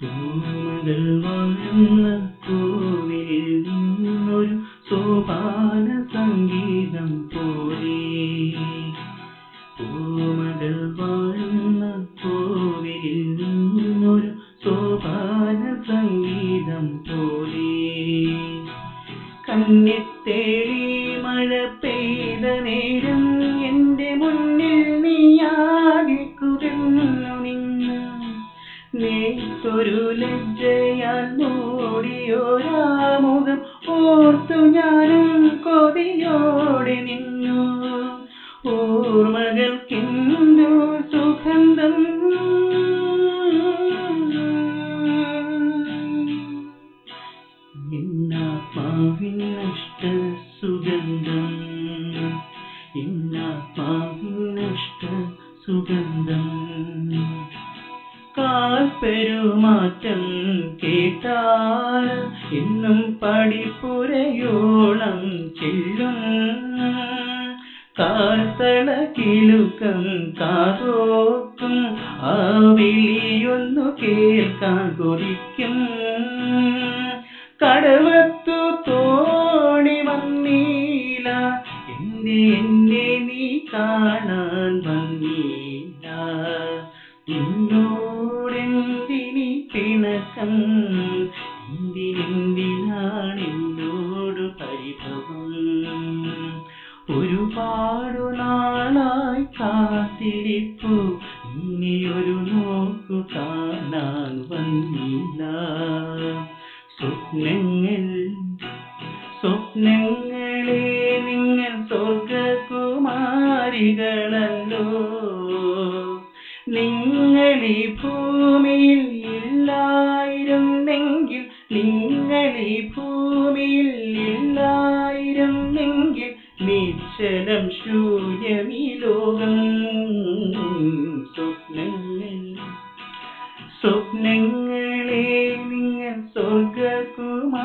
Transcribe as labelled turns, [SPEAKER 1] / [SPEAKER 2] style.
[SPEAKER 1] പൂമകൾ വാഴുന്ന കോവിലിൽ നിന്നൊരു സോപാന സംഗീതം പോലെ, പൂമകൾ വാഴുന്ന കോവിലിൽ നിന്നൊരു സോപാന സംഗീതം പോലെ, കന്നിത്തേളി മഴ പെയ്ത നേരം എൻ്റെ മുന്നിൽ നീയാകെ കുതിർന്നു നിന്ന്, നേത്തൊരു ലജ്ജയാൽ മൂടിയോരാമുഖം ഓർത്തു ഞാനും കൊതിയോടെ നിന്നു. ഓർമ്മകൾക്കെന്തു സുഗന്ധം, എന്നാത്മാവിൻ നഷ്ട സുഗന്ധം, എന്നാത്മാവിൻ നഷ്ട സുഗന്ധം. കാൽപ്പെരുമാറ്റം കേട്ടാൽ എന്നും പടിപ്പുരയോളം ചെല്ലും, കാൽത്തള കിലുക്കം കാതോക്കും ആ വിളിയൊന്നു കേൾക്കാൻ കൊതിക്കും. കടവത്തു തോണി വന്നീല, എന്നെ നീ കാണാൻ വന്നീല, എന്നോടെന്തിനി പിണക്കം, എന്തിനാണെന്നോടു പരിഭവം. ഒരുപാടു നാളായി കാത്തിരിപ്പു, ഇനിയൊരു നോക്കു കാണാൻ വന്നില്ല. സ്വപ്നങ്ങളെ നിങ്ങൾ സ്വർഗകുമാരികളല്ലോ, നിങ്ങളീ ഭൂമിയിൽ ഇല്ലായിരുന്നെങ്കിൽ, നിങ്ങളീ ഭൂമിയിൽ ഇല്ലായിരുന്നെങ്കിൽ നിശ്ചലം ശൂന്യമീ ലോകം. സ്വപ്നങ്ങളെ നിങ്ങൾ സ്വർഗകുമാരികൾ